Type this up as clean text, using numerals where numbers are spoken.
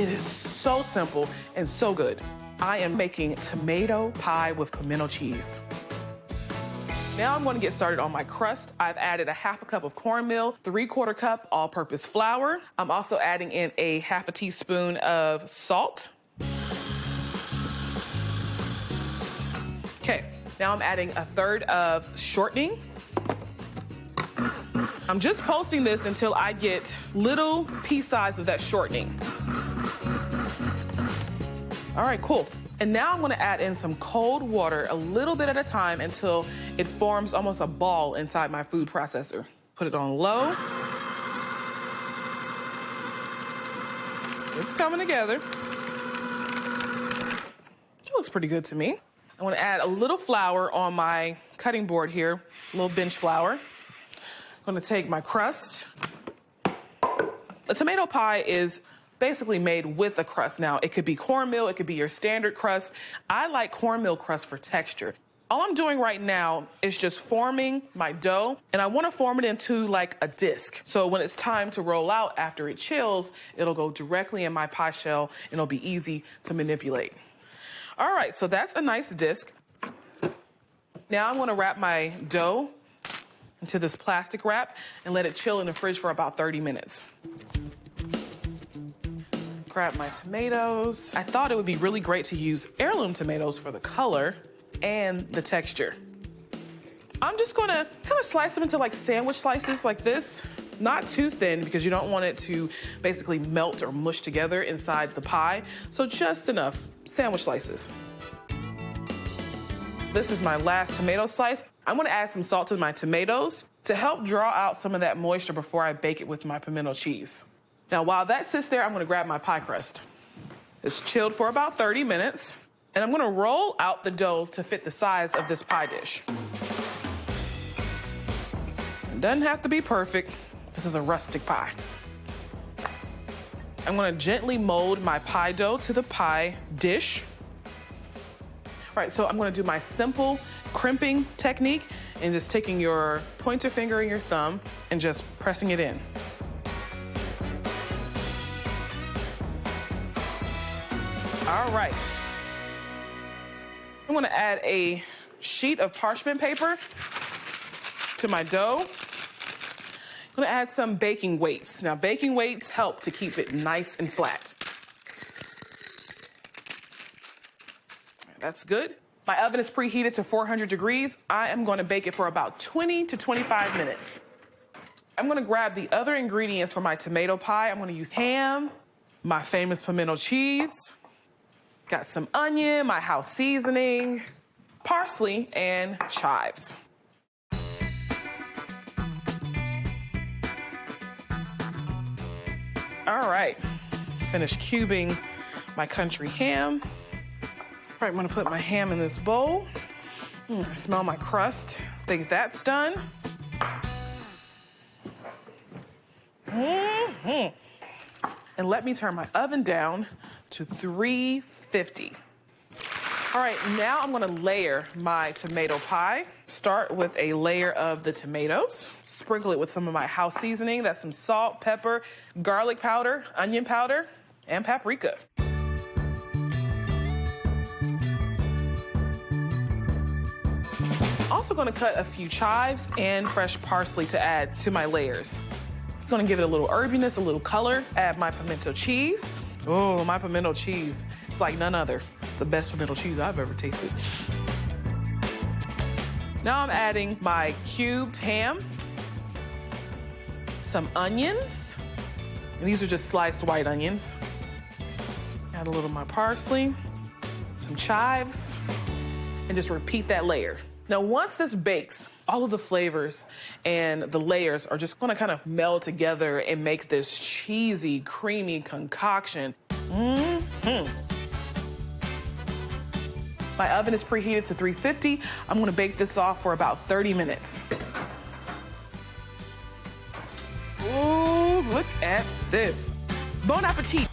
It is so simple and so good. I am making tomato pie with pimento cheese. Now I'm going to get started on my crust. I've added a 1/2 cup of cornmeal, 3/4 cup all-purpose flour. I'm also adding in a 1/2 teaspoon of salt. Okay, now I'm adding 1/3 of shortening. I'm just pulsing this until I get little pea size of that shortening. All right, cool. And now I'm gonna add in some cold water a little bit at a time until it forms almost a ball inside my food processor. Put it on low. It's coming together. It looks pretty good to me. I'm gonna add a little flour on my cutting board here, a little bench flour. I'm gonna take my crust. A tomato pie is basically made with a crust. Now, it could be cornmeal, it could be your standard crust. I like cornmeal crust for texture. All I'm doing right now is just forming my dough, and I wanna form it into like a disc. So when it's time to roll out after it chills, it'll go directly in my pie shell, and it'll be easy to manipulate. All right, so that's a nice disc. Now I'm gonna wrap my dough into this plastic wrap and let it chill in the fridge for about 30 minutes. Grab my tomatoes. I thought it would be really great to use heirloom tomatoes for the color and the texture. I'm just gonna kind of slice them into like sandwich slices like this. Not too thin because you don't want it to basically melt or mush together inside the pie. So just enough sandwich slices. This is my last tomato slice. I'm gonna add some salt to my tomatoes to help draw out some of that moisture before I bake it with my pimento cheese. Now, while that sits there, I'm gonna grab my pie crust. It's chilled for about 30 minutes, and I'm gonna roll out the dough to fit the size of this pie dish. It doesn't have to be perfect. This is a rustic pie. I'm gonna gently mold my pie dough to the pie dish. All right, so I'm gonna do my simple crimping technique and just taking your pointer finger and your thumb and just pressing it in. All right. I'm gonna add a sheet of parchment paper to my dough. I'm gonna add some baking weights. Now, baking weights help to keep it nice and flat. That's good. My oven is preheated to 400 degrees. I am gonna bake it for about 20 to 25 minutes. I'm gonna grab the other ingredients for my tomato pie. I'm gonna use ham, my famous pimento cheese, got some onion, my house seasoning, parsley, and chives. All right, finished cubing my country ham. All right, I'm gonna put my ham in this bowl. I smell my crust. Think that's done. And let me turn my oven down to 350. All right, now I'm gonna layer my tomato pie. Start with a layer of the tomatoes. Sprinkle it with some of my house seasoning. That's some salt, pepper, garlic powder, onion powder, and paprika. Also gonna cut a few chives and fresh parsley to add to my layers. It's gonna give it a little herbiness, a little color. Add my pimento cheese. Oh, my pimento cheese. It's like none other. It's the best pimento cheese I've ever tasted. Now I'm adding my cubed ham, some onions. And these are just sliced white onions. Add a little of my parsley, some chives, and just repeat that layer. Now, once this bakes, all of the flavors and the layers are just gonna kind of meld together and make this cheesy, creamy concoction. My oven is preheated to 350. I'm gonna bake this off for about 30 minutes. Ooh, look at this. Bon appetit.